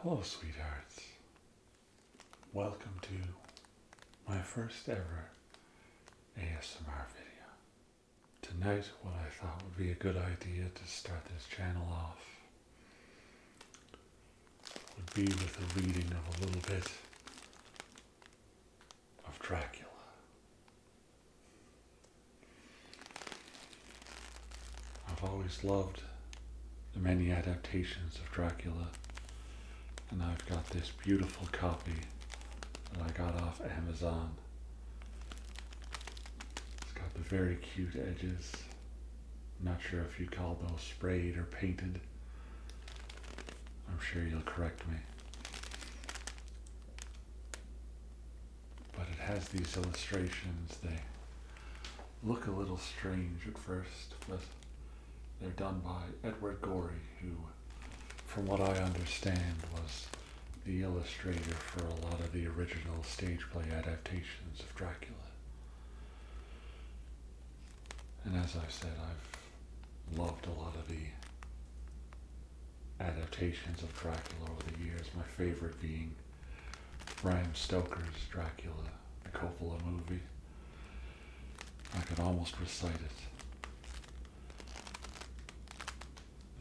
Hello, sweethearts. Welcome to my first ever ASMR video. Tonight, what I thought would be a good idea to start this channel off would be with a reading of a little bit of Dracula. I've always loved the many adaptations of Dracula, and I've got this beautiful copy that I got off Amazon. It's got the very cute edges. I'm not sure if you call those sprayed or painted. I'm sure you'll correct me. But it has these illustrations. They look a little strange at first, but they're done by Edward Gorey, who, from what I understand, was the illustrator for a lot of the original stage play adaptations of Dracula. And as I said, I've loved a lot of the adaptations of Dracula over the years, my favorite being Bram Stoker's Dracula, the Coppola movie. I could almost recite it.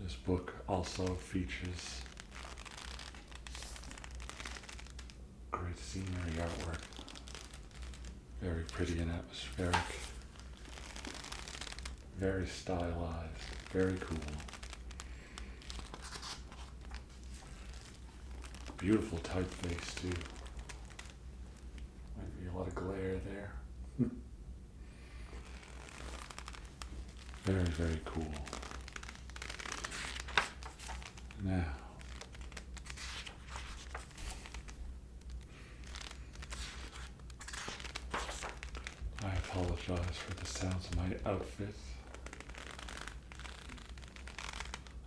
This book also features great scenery artwork, very pretty and atmospheric, very stylized, very cool. Beautiful typeface too. Might be a lot of glare there. Very, very cool. Now, I apologize for the sounds of my outfit.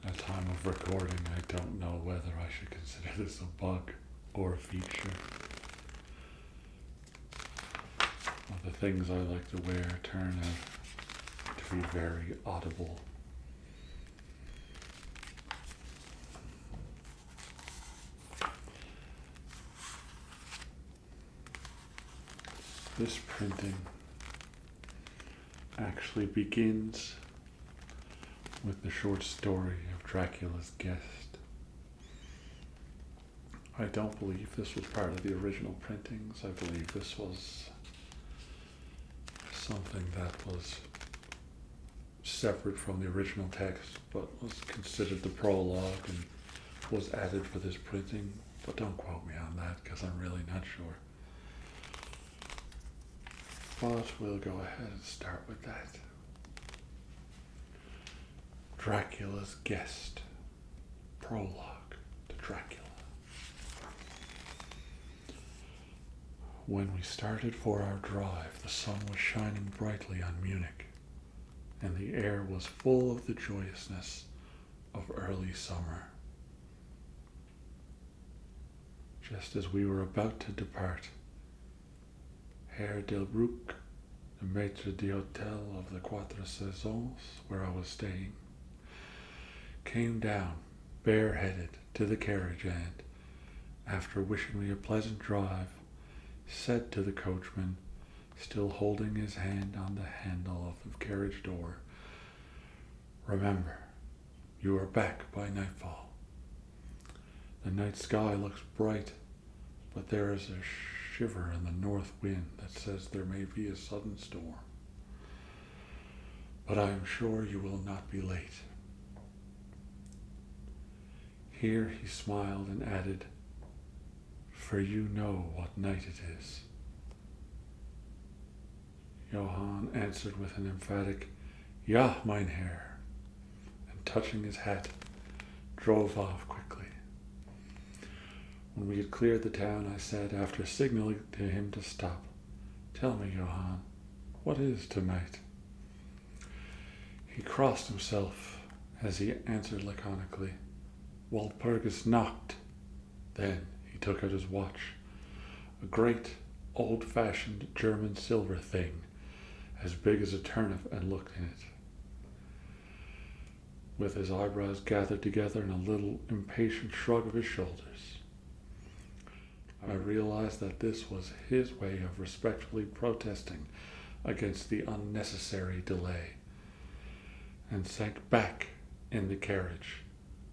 At time of recording, I don't know whether I should consider this a bug or a feature. Well, the things I like to wear turn out to be very audible. This printing actually begins with the short story of Dracula's Guest. I don't believe this was part of the original printings. I believe this was something that was separate from the original text, but was considered the prologue and was added for this printing. But don't quote me on that, because I'm really not sure. But we'll go ahead and start with that. Dracula's Guest. Prologue to Dracula. When we started for our drive, the sun was shining brightly on Munich, and the air was full of the joyousness of early summer. Just as we were about to depart, Herr Delbruck, the maître d'hôtel of the Quatre Saisons, where I was staying, came down bareheaded to the carriage and, after wishing me a pleasant drive, said to the coachman, still holding his hand on the handle of the carriage door, "Remember, you are back by nightfall. The night sky looks bright, but there is a shiver in the north wind that says there may be a sudden storm. But I am sure you will not be late." Here he smiled and added, "For you know what night it is." Johann answered with an emphatic, "Ja, mein Herr," and touching his hat, drove off quickly. When we had cleared the town, I said, after signaling to him to stop, "Tell me, Johann, what is tonight?" He crossed himself as he answered laconically, "Walpurgis Nacht." Then he took out his watch, a great, old-fashioned German silver thing, as big as a turnip, and looked in it. With his eyebrows gathered together and a little impatient shrug of his shoulders, I realized that this was his way of respectfully protesting against the unnecessary delay, and sank back in the carriage,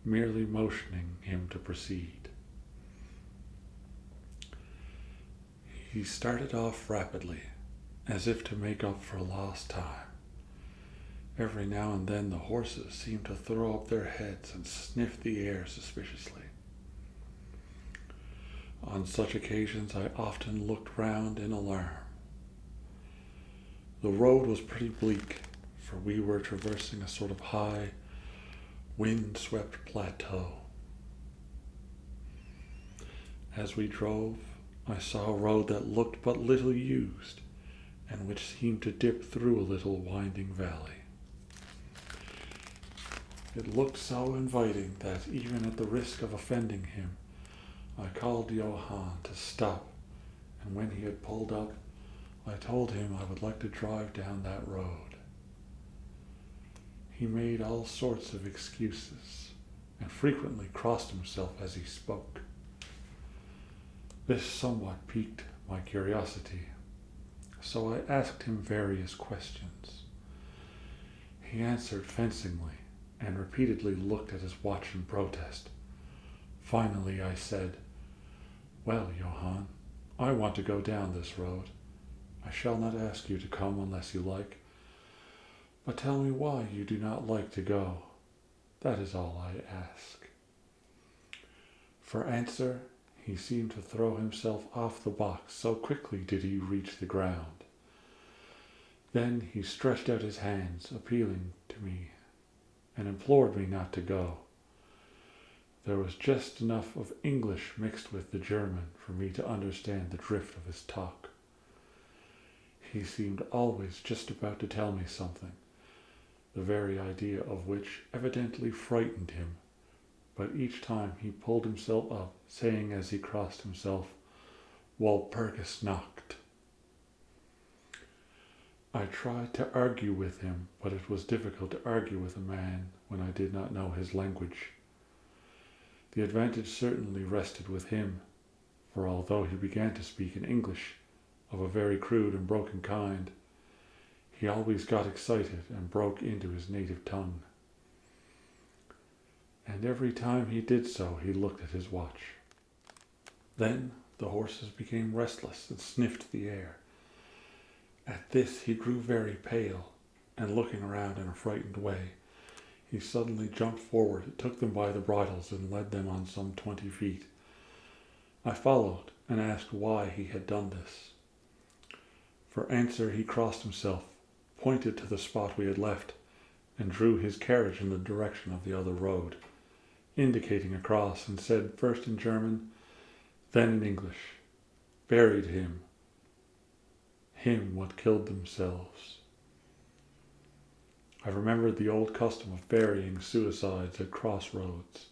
merely motioning him to proceed. He started off rapidly, as if to make up for lost time. Every now and then the horses seemed to throw up their heads and sniff the air suspiciously. On such occasions I often looked round in alarm. The road was pretty bleak, for we were traversing a sort of high, wind-swept plateau. As we drove, I saw a road that looked but little used, and which seemed to dip through a little winding valley. It looked so inviting that, even at the risk of offending him, I called Johann to stop, and when he had pulled up, I told him I would like to drive down that road. He made all sorts of excuses, and frequently crossed himself as he spoke. This somewhat piqued my curiosity, so I asked him various questions. He answered fencingly, and repeatedly looked at his watch in protest. Finally I said, "Well, Johann, I want to go down this road. I shall not ask you to come unless you like. But tell me why you do not like to go. That is all I ask." For answer, he seemed to throw himself off the box, so quickly did he reach the ground. Then he stretched out his hands, appealing to me, and implored me not to go. There was just enough of English mixed with the German for me to understand the drift of his talk. He seemed always just about to tell me something, the very idea of which evidently frightened him, but each time he pulled himself up, saying as he crossed himself, "Walpurgis Nacht." I tried to argue with him, but it was difficult to argue with a man when I did not know his language. The advantage certainly rested with him, for although he began to speak in English, of a very crude and broken kind, he always got excited and broke into his native tongue. And every time he did so, he looked at his watch. Then the horses became restless and sniffed the air. At this he grew very pale, and looking around in a frightened way, he suddenly jumped forward, took them by the bridles, and led them on some 20 feet. I followed and asked why he had done this. For answer he crossed himself, pointed to the spot we had left, and drew his carriage in the direction of the other road, indicating across, and said first in German, then in English, "Buried him what killed themselves." I remembered the old custom of burying suicides at crossroads.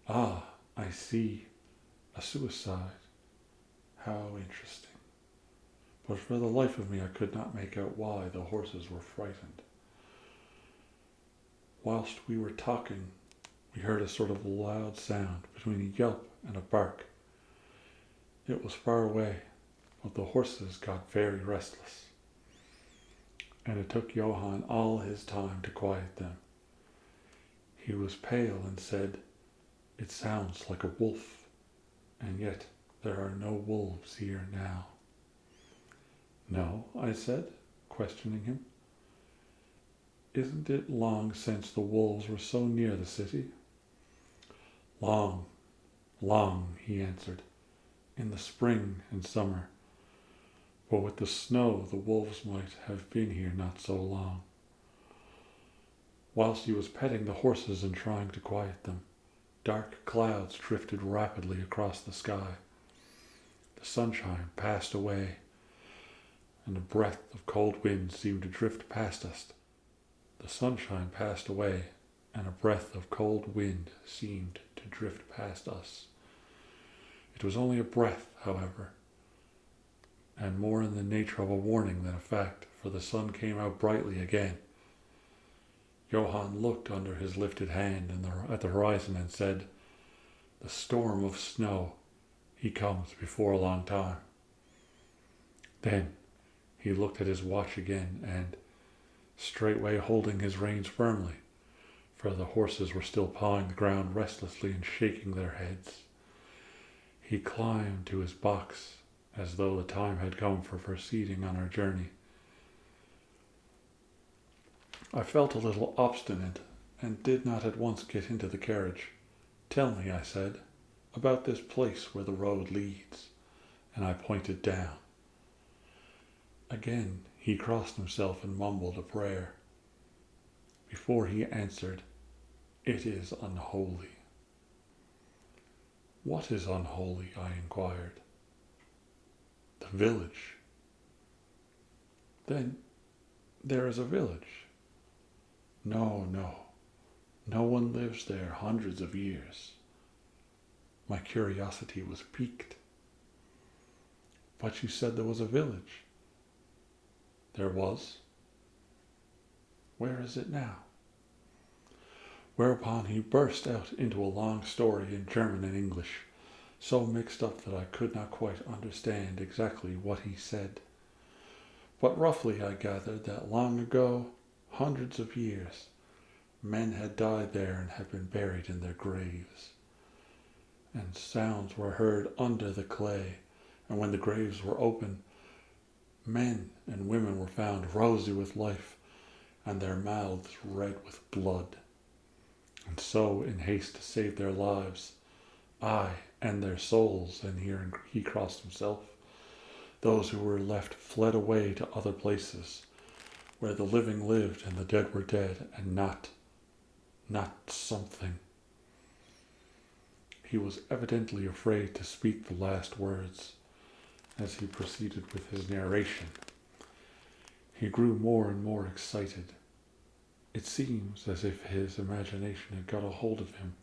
Ah, I see, a suicide. How interesting. But for the life of me I could not make out why the horses were frightened. Whilst we were talking, we heard a sort of loud sound between a yelp and a bark. It was far away, but the horses got very restless, and it took Johann all his time to quiet them. He was pale and said, "It sounds like a wolf, and yet there are no wolves here now." "No," I said, questioning him. "Isn't it long since the wolves were so near the city?" "Long, long," he answered, "in the spring and summer. But with the snow the wolves might have been here not so long." Whilst he was petting the horses and trying to quiet them, dark clouds drifted rapidly across the sky. The sunshine passed away, and a breath of cold wind seemed to drift past us. The sunshine passed away, and a breath of cold wind seemed to drift past us. It was only a breath, however, and more in the nature of a warning than a fact, for the sun came out brightly again. Johann looked under his lifted hand at the horizon and said, "The storm of snow, He comes before a long time. Then he looked at his watch again and, straightway holding his reins firmly, for the horses were still pawing the ground restlessly and shaking their heads, he climbed to his box as though the time had come for proceeding on our journey. I felt a little obstinate and did not at once get into the carriage. "Tell me," I said, "about this place where the road leads," and I pointed down. Again he crossed himself and mumbled a prayer. Before he answered, "It is unholy." "What is unholy?" I inquired. "The village." "Then there is a village?" No, no one lives there hundreds of years." My curiosity was piqued. "But you said there was a village." "There was." "Where is it now?" Whereupon he burst out into a long story in German and English, so mixed up that I could not quite understand exactly what he said. But roughly I gathered that long ago, hundreds of years, men had died there and had been buried in their graves, and sounds were heard under the clay, and when the graves were open, men and women were found rosy with life, and their mouths red with blood. And so, in haste to save their lives, aye, and their souls, and here he crossed himself, those who were left fled away to other places, where the living lived and the dead were dead, and not something. He was evidently afraid to speak the last words as he proceeded with his narration. He grew more and more excited. It seems as if his imagination had got a hold of him,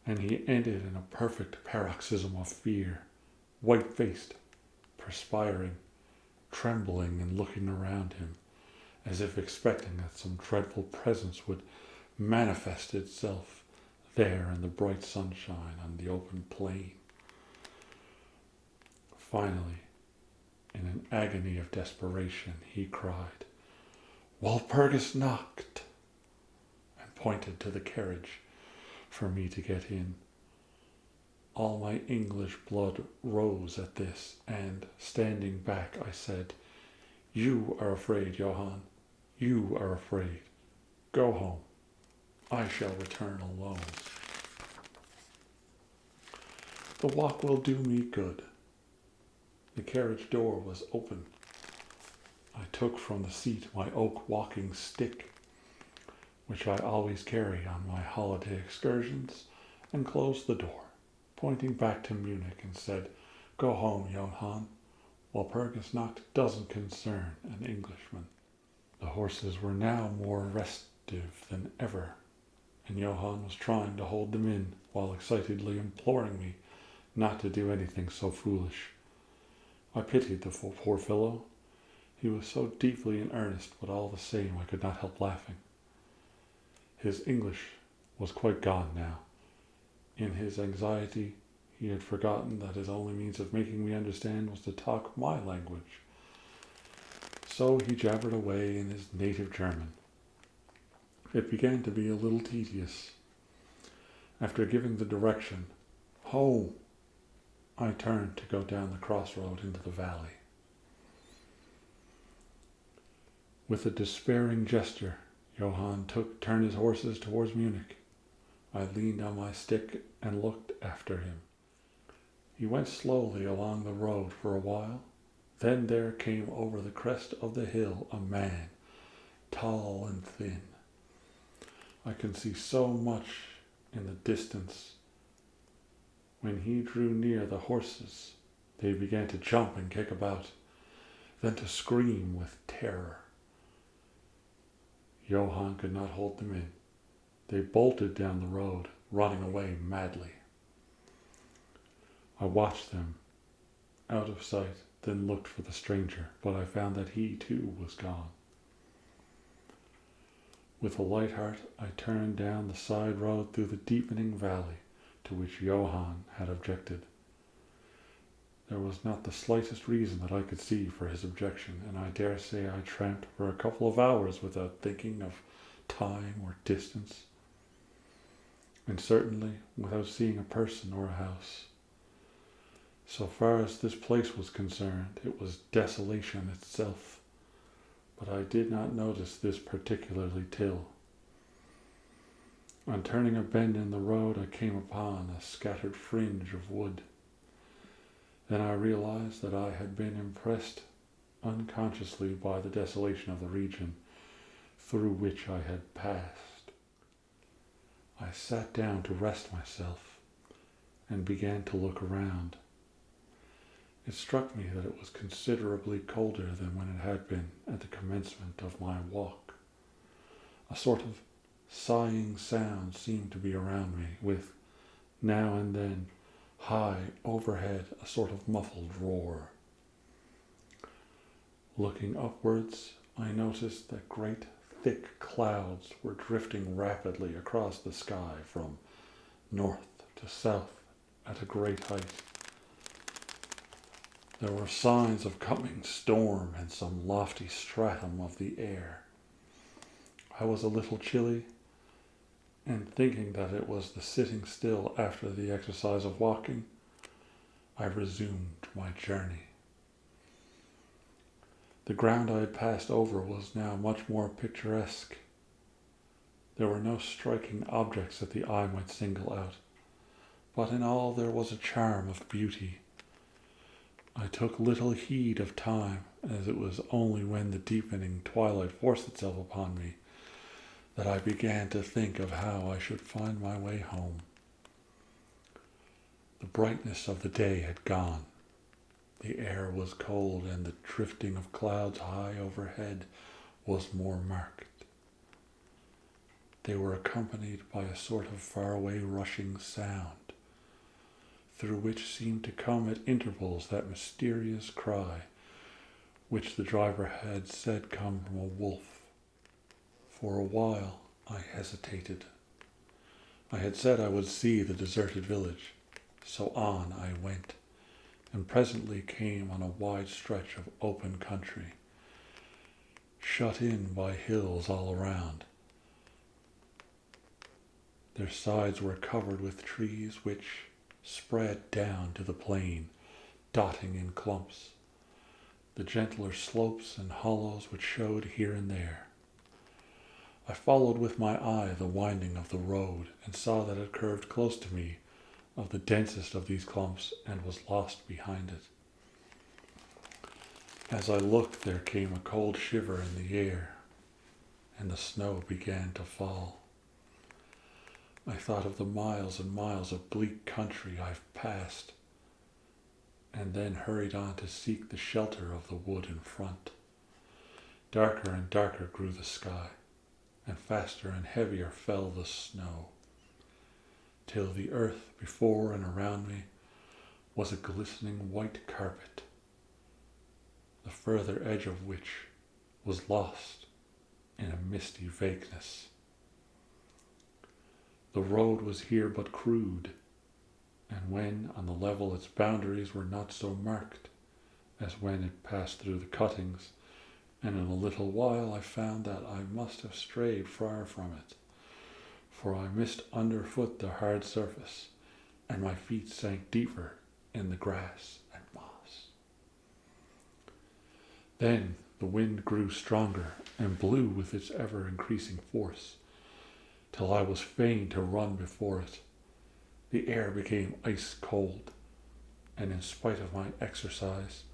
and he ended in a perfect paroxysm of fear, white-faced, perspiring, trembling and looking around him, as if expecting that some dreadful presence would manifest itself there in the bright sunshine on the open plain. Finally, in an agony of desperation, he cried, "Walpurgis Nacht," and pointed to the carriage for me to get in. All my English blood rose at this, and, standing back, I said, "You are afraid, Johann. You are afraid. Go home. I shall return alone. The walk will do me good." The carriage door was open. I took from the seat my oak walking stick, which I always carry on my holiday excursions, and closed the door, pointing back to Munich, and said, "Go home, Johann. Walpurgis Nacht doesn't concern an Englishman." The horses were now more restive than ever, and Johann was trying to hold them in while excitedly imploring me not to do anything so foolish. I pitied the poor fellow. He was so deeply in earnest, but all the same I could not help laughing. His English was quite gone now. In his anxiety, he had forgotten that his only means of making me understand was to talk my language. So he jabbered away in his native German. It began to be a little tedious. After giving the direction, "Home," I turned to go down the crossroad into the valley. With a despairing gesture, Johann turned his horses towards Munich. I leaned on my stick and looked after him. He went slowly along the road for a while. Then there came over the crest of the hill a man, tall and thin. I could see so much in the distance. When he drew near the horses, they began to jump and kick about, then to scream with terror. Johann could not hold them in. They bolted down the road, running away madly. I watched them out of sight, then looked for the stranger, but I found that he too was gone. With a light heart, I turned down the side road through the deepening valley to which Johann had objected. There was not the slightest reason that I could see for his objection, and I dare say I tramped for a couple of hours without thinking of time or distance, and certainly without seeing a person or a house. So far as this place was concerned, it was desolation itself, but I did not notice this particularly till, on turning a bend in the road, I came upon a scattered fringe of wood. Then I realized that I had been impressed unconsciously by the desolation of the region through which I had passed. I sat down to rest myself and began to look around. It struck me that it was considerably colder than when it had been at the commencement of my walk. A sort of sighing sound seemed to be around me, with, now and then, high overhead, a sort of muffled roar. Looking upwards, I noticed that great thick clouds were drifting rapidly across the sky from north to south at a great height. There were signs of coming storm in some lofty stratum of the air. I was a little chilly, and thinking that it was the sitting still after the exercise of walking, I resumed my journey. The ground I had passed over was now much more picturesque. There were no striking objects that the eye might single out, but in all there was a charm of beauty. I took little heed of time, as it was only when the deepening twilight forced itself upon me that I began to think of how I should find my way home. The brightness of the day had gone. The air was cold, and the drifting of clouds high overhead was more marked. They were accompanied by a sort of faraway rushing sound, through which seemed to come at intervals that mysterious cry which the driver had said come from a wolf. For a while I hesitated. I had said I would see the deserted village, so on I went, and presently came on a wide stretch of open country, shut in by hills all around. Their sides were covered with trees which spread down to the plain, dotting in clumps the gentler slopes and hollows which showed here and there. I followed with my eye the winding of the road, and saw that it curved close to me of the densest of these clumps, and was lost behind it. As I looked, there came a cold shiver in the air, and the snow began to fall. I thought of the miles and miles of bleak country I've passed, and then hurried on to seek the shelter of the wood in front. Darker and darker grew the sky, and faster and heavier fell the snow, till the earth before and around me was a glistening white carpet, the further edge of which was lost in a misty vagueness. The road was here but crude, and when on the level its boundaries were not so marked as when it passed through the cuttings, and in a little while I found that I must have strayed far from it, for I missed underfoot the hard surface, and my feet sank deeper in the grass and moss. Then the wind grew stronger and blew with its ever-increasing force, till I was fain to run before it. The air became ice cold, and in spite of my exercise,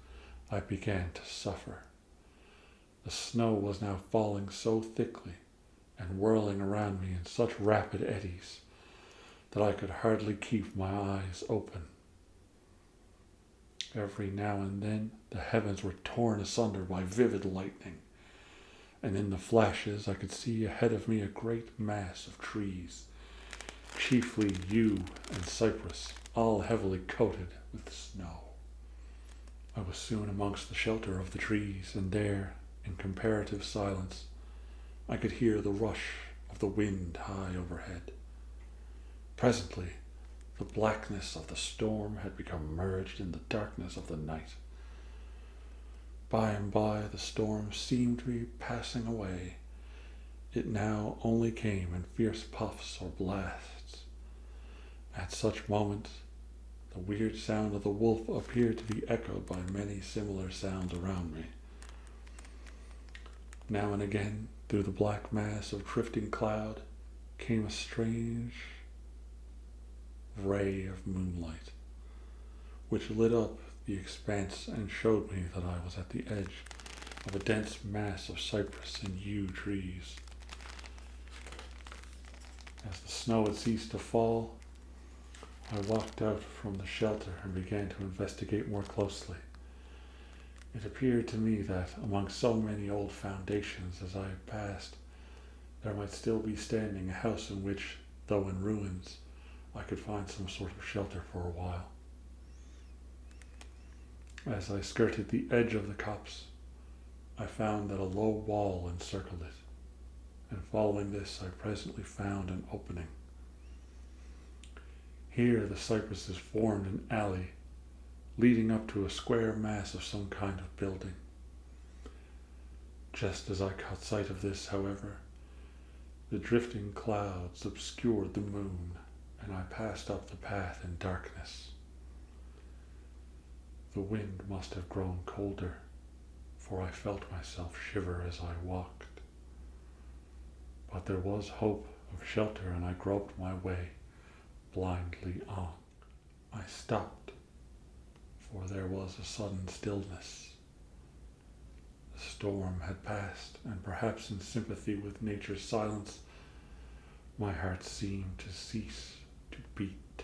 I began to suffer. The snow was now falling so thickly and whirling around me in such rapid eddies that I could hardly keep my eyes open. Every now and then the heavens were torn asunder by vivid lightning, and in the flashes I could see ahead of me a great mass of trees, chiefly yew and cypress, all heavily coated with snow. I was soon amongst the shelter of the trees, and there, in comparative silence, I could hear the rush of the wind high overhead. Presently, The blackness of the storm had become merged in the darkness of the night. By and by the storm seemed to be passing away. It now only came in fierce puffs or blasts. At such moments, the weird sound of the wolf appeared to be echoed by many similar sounds around me. Now and again, through the black mass of drifting cloud, came a strange ray of moonlight, which lit up the expanse and showed me that I was at the edge of a dense mass of cypress and yew trees. As the snow had ceased to fall, I walked out from the shelter and began to investigate more closely. It appeared to me that among so many old foundations as I passed, there might still be standing a house in which, though in ruins, I could find some sort of shelter for a while. As I skirted the edge of the copse, I found that a low wall encircled it, and following this I presently found an opening. Here the cypresses formed an alley, leading up to a square mass of some kind of building. Just as I caught sight of this, however, the drifting clouds obscured the moon, and I passed up the path in darkness. The wind must have grown colder, for I felt myself shiver as I walked. But there was hope of shelter, and I groped my way blindly on. I stopped, for there was a sudden stillness. The storm had passed, and perhaps in sympathy with nature's silence, my heart seemed to cease to beat.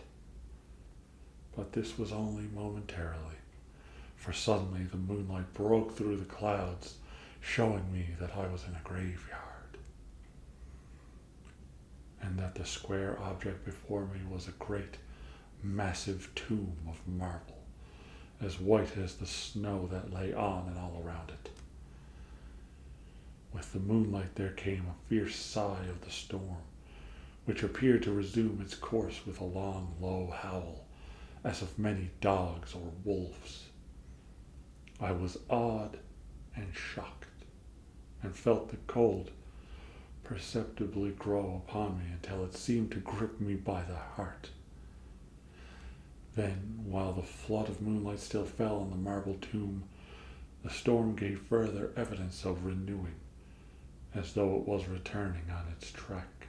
But this was only momentarily, for suddenly the moonlight broke through the clouds, showing me that I was in a graveyard, and that the square object before me was a great, massive tomb of marble, as white as the snow that lay on and all around it. With the moonlight there came a fierce sigh of the storm, which appeared to resume its course with a long, low howl, as of many dogs or wolves. I was awed and shocked, and felt the cold perceptibly grow upon me until it seemed to grip me by the heart. Then, while the flood of moonlight still fell on the marble tomb, the storm gave further evidence of renewing, as though it was returning on its track.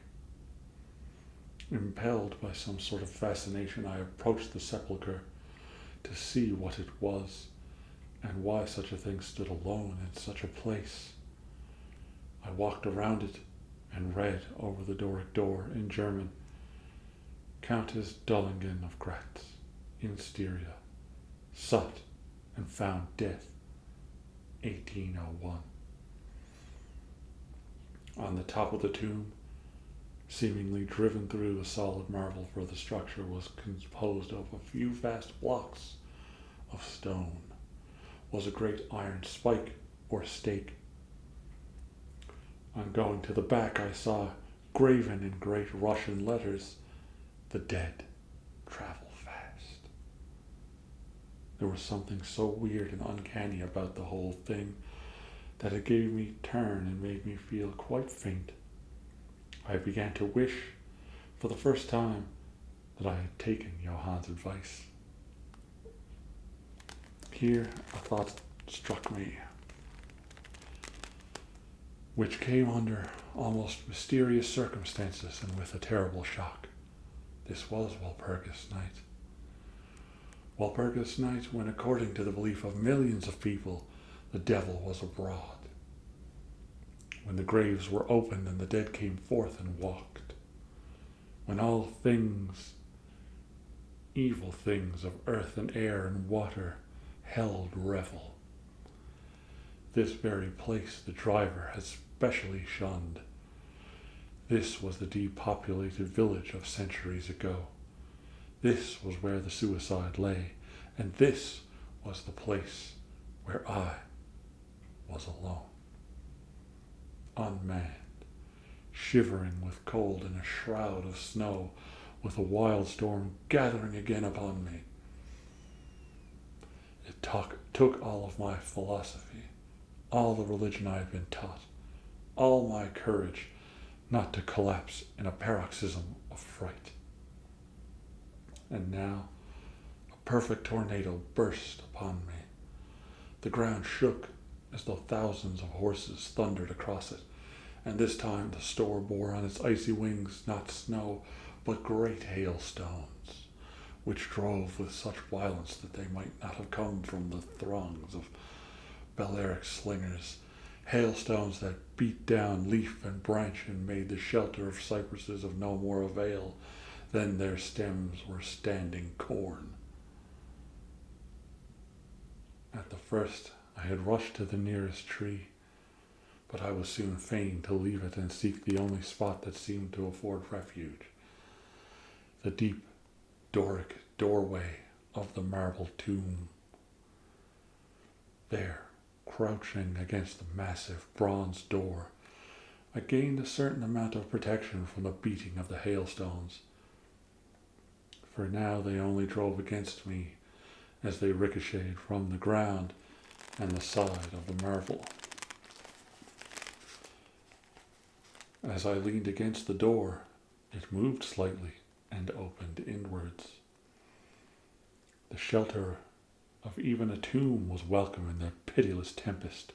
Impelled by some sort of fascination, I approached the sepulchre to see what it was, and why such a thing stood alone in such a place. I walked around it and read over the Doric door in German, Countess Dullingen of Gratz, in Styria, sought and found death, 1801. On the top of the tomb, seemingly driven through the solid marble, for the structure was composed of a few vast blocks of stone, was a great iron spike or stake. On going to the back, I saw graven in great Russian letters, "The dead travel fast." There was something so weird and uncanny about the whole thing that it gave me turn and made me feel quite faint. I began to wish, for the first time, that I had taken Johann's advice. Here a thought struck me, which came under almost mysterious circumstances and with a terrible shock. This was Walpurgis Night. Walpurgis Night, when, according to the belief of millions of people, the devil was abroad. When the graves were opened and the dead came forth and walked. When all things, evil things of earth and air and water, held revel. This very place the driver had specially shunned. This was the depopulated village of centuries ago. This was where the suicide lay, and this was the place where I was alone, unmanned, shivering with cold in a shroud of snow, with a wild storm gathering again upon me. It took all of my philosophy, all the religion I had been taught, all my courage not to collapse in a paroxysm of fright. And now a perfect tornado burst upon me. The ground shook as though thousands of horses thundered across it, and this time the storm bore on its icy wings not snow, but great hailstones, which drove with such violence that they might not have come from the throngs of Balearic slingers, hailstones that beat down leaf and branch and made the shelter of cypresses of no more avail than their stems were standing corn. At the first I had rushed to the nearest tree, but I was soon fain to leave it and seek the only spot that seemed to afford refuge, the deep Doric doorway of the marble tomb. There, crouching against the massive bronze door, I gained a certain amount of protection from the beating of the hailstones, for now they only drove against me as they ricocheted from the ground and the side of the marble. As I leaned against the door, it moved slightly and opened inwards. The shelter of even a tomb was welcome in their pitiless tempest,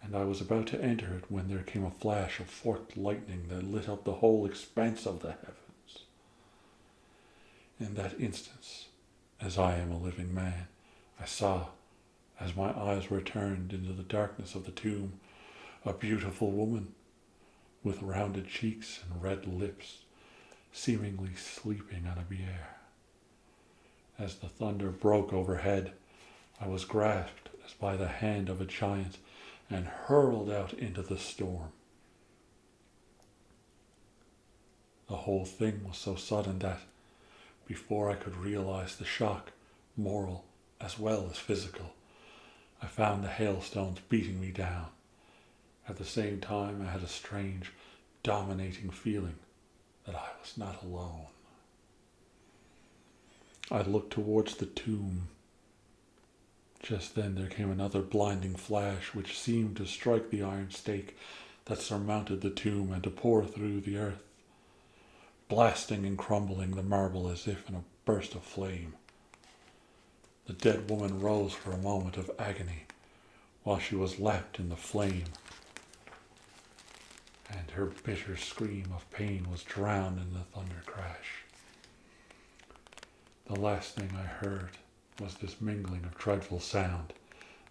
and I was about to enter it when there came a flash of forked lightning that lit up the whole expanse of the heavens. In that instance, as I am a living man, I saw, as my eyes were turned into the darkness of the tomb, a beautiful woman with rounded cheeks and red lips, seemingly sleeping on a bier. As the thunder broke overhead, I was grasped as by the hand of a giant and hurled out into the storm. The whole thing was so sudden that, before I could realize the shock, moral as well as physical, I found the hailstones beating me down. At the same time, I had a strange, dominating feeling that I was not alone. I looked towards the tomb. Just then there came another blinding flash which seemed to strike the iron stake that surmounted the tomb and to pour through the earth, blasting and crumbling the marble as if in a burst of flame. The dead woman rose for a moment of agony while she was lapped in the flame, and her bitter scream of pain was drowned in the thunder crash. The last thing I heard was this mingling of dreadful sound,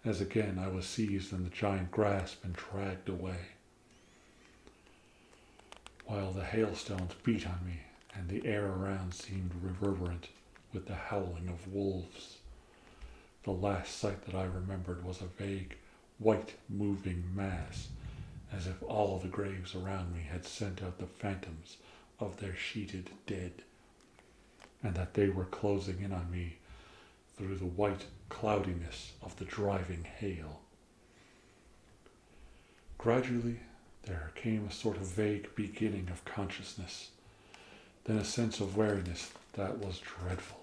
as again I was seized in the giant grasp and dragged away, while the hailstones beat on me and the air around seemed reverberant with the howling of wolves. The last sight that I remembered was a vague, white, moving mass, as if all the graves around me had sent out the phantoms of their sheeted dead, and that they were closing in on me through the white cloudiness of the driving hail. Gradually, there came a sort of vague beginning of consciousness, then a sense of wariness that was dreadful.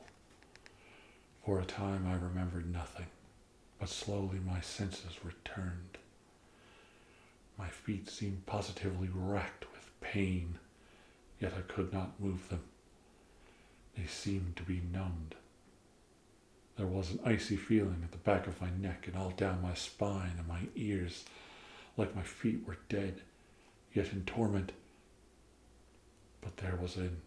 For a time I remembered nothing, but slowly my senses returned. My feet seemed positively racked with pain, yet I could not move them. They seemed to be numbed. There was an icy feeling at the back of my neck and all down my spine and my ears, like my feet were dead, yet in torment. But there was in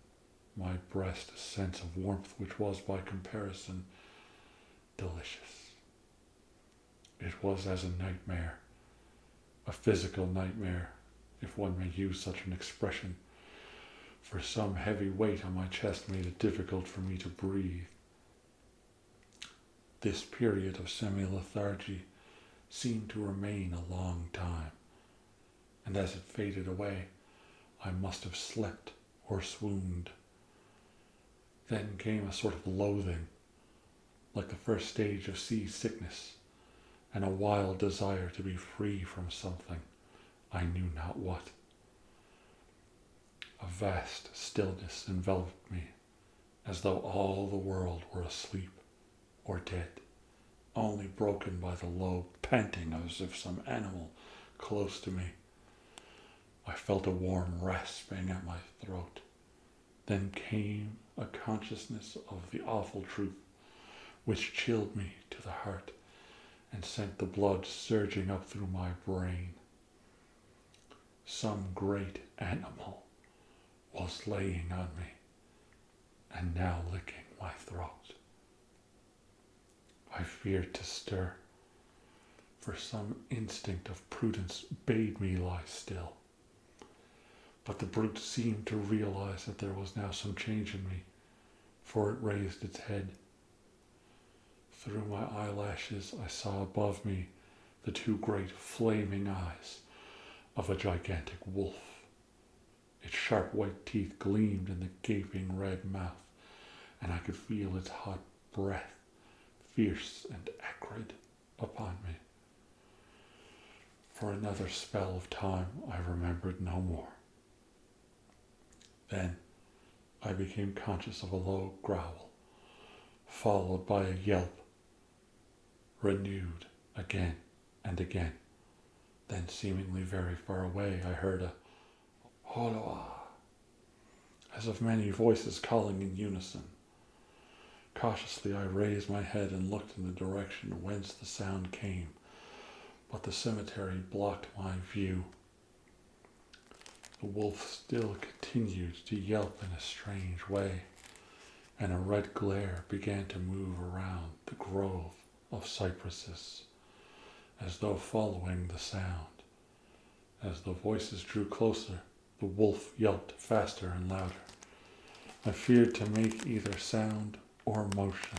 my breast a sense of warmth which was, by comparison, delicious. It was as a nightmare, a physical nightmare, if one may use such an expression, for some heavy weight on my chest made it difficult for me to breathe. This period of semi-lethargy seemed to remain a long time, and as it faded away, I must have slept or swooned. Then came a sort of loathing, like the first stage of seasickness, and a wild desire to be free from something, I knew not what. A vast stillness enveloped me, as though all the world were asleep or dead, only broken by the low panting as if some animal close to me. I felt a warm rasping at my throat. Then came a consciousness of the awful truth, which chilled me to the heart and sent the blood surging up through my brain. Some great animal was laying on me and now licking my throat. I feared to stir, for some instinct of prudence bade me lie still. But the brute seemed to realize that there was now some change in me, for it raised its head. Through my eyelashes I saw above me the two great flaming eyes of a gigantic wolf. Its sharp white teeth gleamed in the gaping red mouth, and I could feel its hot breath, fierce and acrid, upon me. For another spell of time I remembered no more. Then I became conscious of a low growl, followed by a yelp, renewed again and again. Then, seemingly very far away, I heard a "Holoa," as of many voices calling in unison. Cautiously I raised my head and looked in the direction whence the sound came, but the cemetery blocked my view. The wolf still continued to yelp in a strange way, and a red glare began to move around the grove of cypresses, as though following the sound. As the voices drew closer, the wolf yelped faster and louder. I feared to make either sound or motion.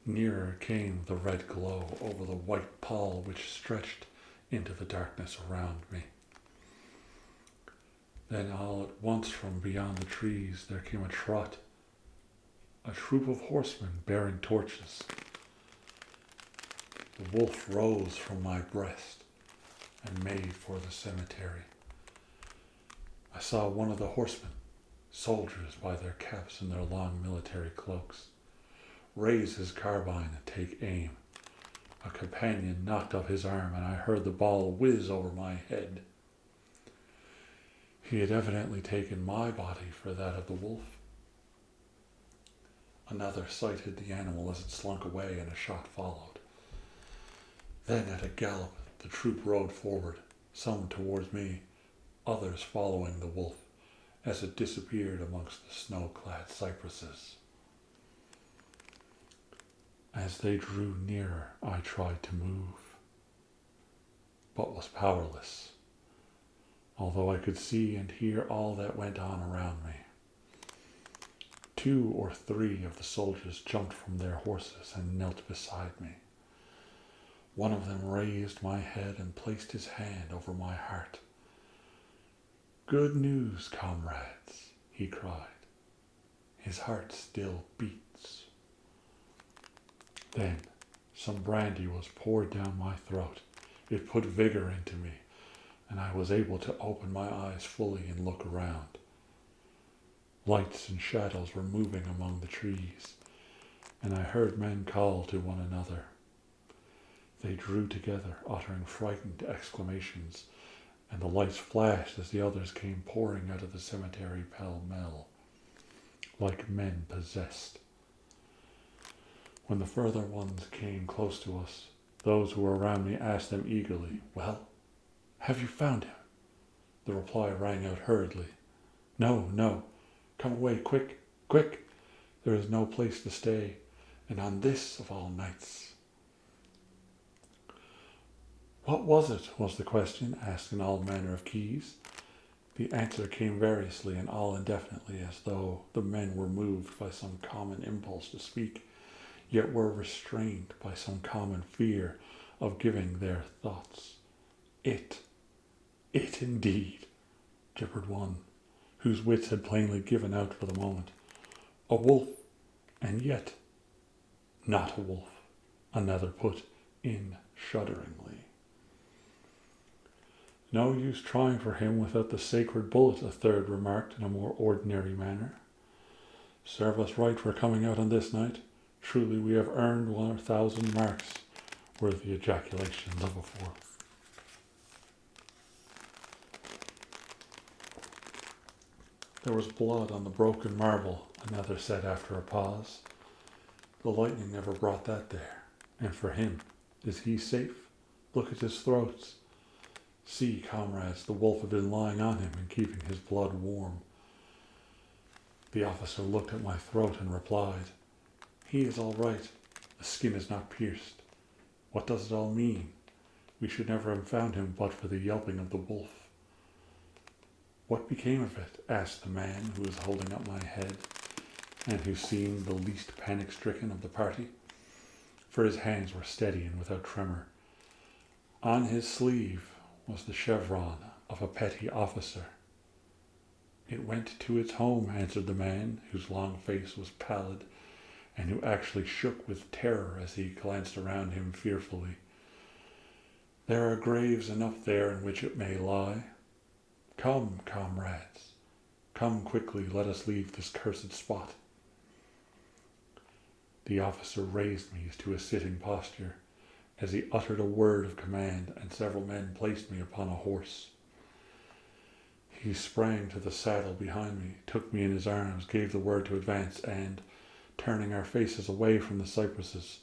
Nearer came the red glow over the white pall which stretched into the darkness around me. Then all at once from beyond the trees there came a trot, a troop of horsemen bearing torches. The wolf rose from my breast and made for the cemetery. I saw one of the horsemen, soldiers by their caps and their long military cloaks, raise his carbine and take aim. A companion knocked off his arm, and I heard the ball whiz over my head. He had evidently taken my body for that of the wolf. Another sighted the animal as it slunk away, and a shot followed. Then at a gallop the troop rode forward, some towards me, others following the wolf, as it disappeared amongst the snow-clad cypresses. As they drew nearer, I tried to move, but was powerless, although I could see and hear all that went on around me. 2 or 3 of the soldiers jumped from their horses and knelt beside me. One of them raised my head and placed his hand over my heart. "Good news, comrades," he cried. His heart still beats. Then some brandy was poured down my throat. It put vigor into me, and I was able to open my eyes fully and look around. Lights and shadows were moving among the trees, and I heard men call to one another. They drew together, uttering frightened exclamations, and the lights flashed as the others came pouring out of the cemetery pell-mell, like men possessed. When the further ones came close to us, those who were around me asked them eagerly, "Well, have you found him?" The reply rang out hurriedly, "No, no. Come away, quick, quick. There is no place to stay, and on this of all nights." "What was it?" was the question, asked in all manner of keys. The answer came variously and all indefinitely, as though the men were moved by some common impulse to speak, yet were restrained by some common fear of giving their thoughts. It indeed," gibbered one, whose wits had plainly given out for the moment. "A wolf, and yet not a wolf," another put in shudderingly. No use trying for him without the sacred bullet, a third remarked in a more ordinary manner. Serve us right for coming out on this night. Truly we have earned 1,000 marks, were the ejaculations of a fourth. There was blood on the broken marble, another said after a pause. The lightning never brought that there. And for him, is he safe? Look at his throats. See, comrades, the wolf had been lying on him and keeping his blood warm. The officer looked at my throat and replied, He is all right. The skin is not pierced. What does it all mean? We should never have found him but for the yelping of the wolf. What became of it? Asked the man who was holding up my head and who seemed the least panic-stricken of the party, for his hands were steady and without tremor. On his sleeve was the chevron of a petty officer. It went to its home, answered the man, whose long face was pallid, and who actually shook with terror as he glanced around him fearfully. There are graves enough there in which it may lie. Come, comrades, come quickly, let us leave this cursed spot. The officer raised me to a sitting posture, as he uttered a word of command, and several men placed me upon a horse. He sprang to the saddle behind me, took me in his arms, gave the word to advance, and, turning our faces away from the cypresses,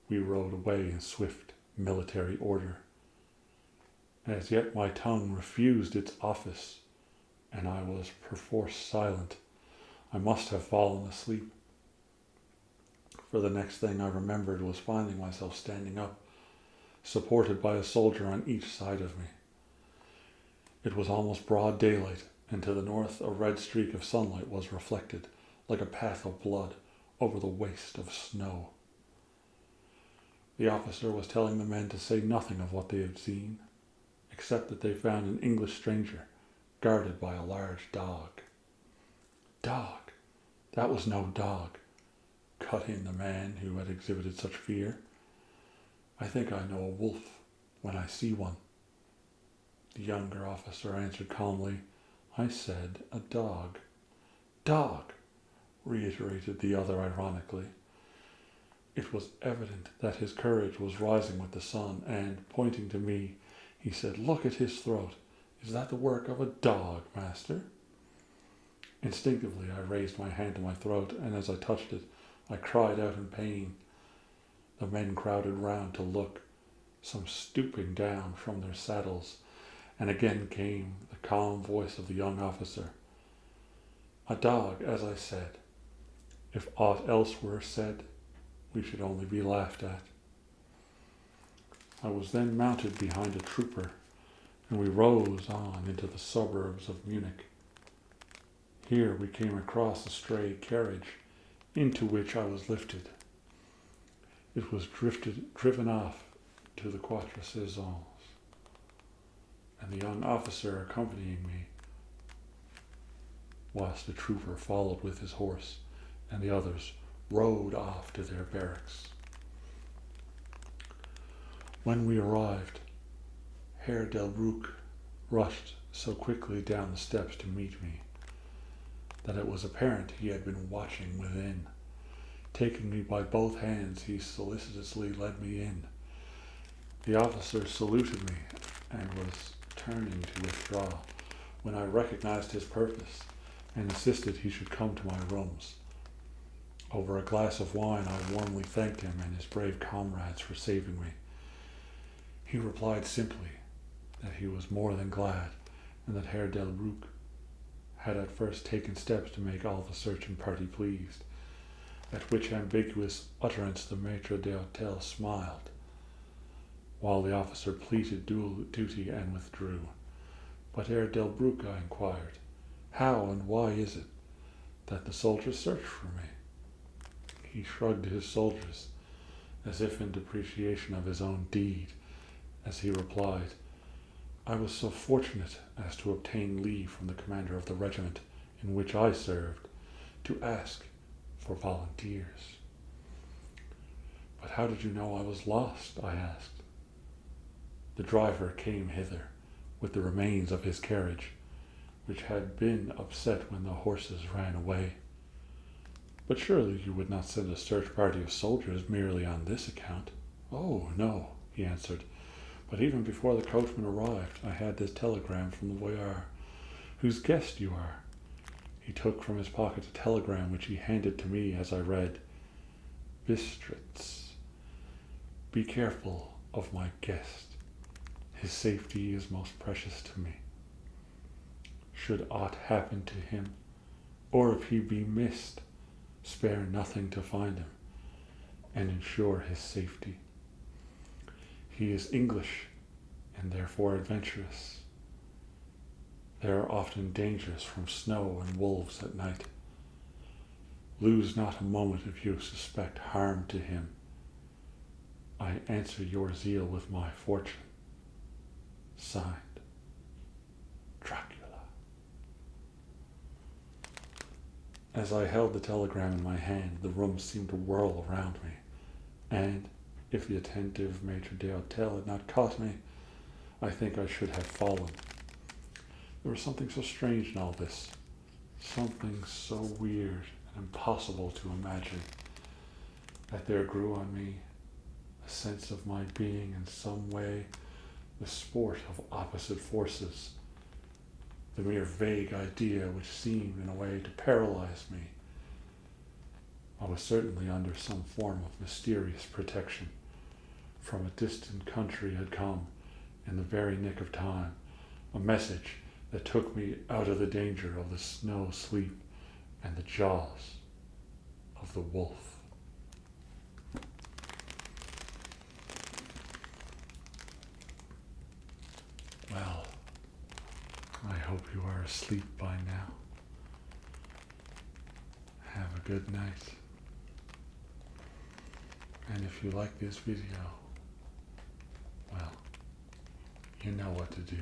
we rode away in swift military order. As yet my tongue refused its office, and I was perforce silent. I must have fallen asleep, for the next thing I remembered was finding myself standing up, supported by a soldier on each side of me. It was almost broad daylight, and to the north a red streak of sunlight was reflected, like a path of blood, over the waste of snow. The officer was telling the men to say nothing of what they had seen, except that they found an English stranger, guarded by a large dog. Dog! That was no dog, cut in the man who had exhibited such fear. I think I know a wolf when I see one. The younger officer answered calmly, I said a dog. Dog! Reiterated the other ironically. It was evident that his courage was rising with the sun, and, pointing to me, he said, Look at his throat. Is that the work of a dog, master? Instinctively I raised my hand to my throat, and as I touched it, I cried out in pain. The men crowded round to look, some stooping down from their saddles, and again came the calm voice of the young officer. A dog, as I said. If aught else were said, we should only be laughed at. I was then mounted behind a trooper, and we rode on into the suburbs of Munich. Here we came across a stray carriage, into which I was lifted. It was driven off to the Quatre Saisons, and the young officer accompanying me, whilst the trooper followed with his horse, and the others rode off to their barracks. When we arrived, Herr Delbruck rushed so quickly down the steps to meet me that it was apparent he had been watching within. Taking me by both hands, he solicitously led me in. The officer saluted me and was turning to withdraw when I recognized his purpose and insisted he should come to my rooms. Over a glass of wine, I warmly thanked him and his brave comrades for saving me. He replied simply that he was more than glad, and that Herr Delbruck had at first taken steps to make all the searching party pleased, at which ambiguous utterance the maitre d'hotel smiled, while the officer pleaded duty and withdrew. But Herr Delbruck, I inquired, how and why is it that the soldiers search for me? He shrugged his shoulders, as if in depreciation of his own deed, as he replied, I was so fortunate as to obtain leave from the commander of the regiment in which I served to ask for volunteers. But how did you know I was lost? I asked. The driver came hither, with the remains of his carriage, which had been upset when the horses ran away. But surely you would not send a search party of soldiers merely on this account? Oh, no, he answered. But even before the coachman arrived, I had this telegram from the voyeur, whose guest you are. He took from his pocket a telegram which he handed to me as I read, Bistritz. Be careful of my guest. His safety is most precious to me. Should aught happen to him, or if he be missed, spare nothing to find him, and ensure his safety. He is English, and therefore adventurous. There are often dangers from snow and wolves at night. Lose not a moment if you suspect harm to him. I answer your zeal with my fortune. Signed, Dracula. As I held the telegram in my hand, the room seemed to whirl around me, and, if the attentive maitre d'hotel had not caught me, I think I should have fallen. There was something so strange in all this, something so weird and impossible to imagine, that there grew on me a sense of my being in some way the sport of opposite forces, the mere vague idea which seemed in a way to paralyze me. I was certainly under some form of mysterious protection. From a distant country had come, in the very nick of time, a message that took me out of the danger of the snow sleep and the jaws of the wolf. Well, I hope you are asleep by now. Have a good night. And if you like this video, well, you know what to do.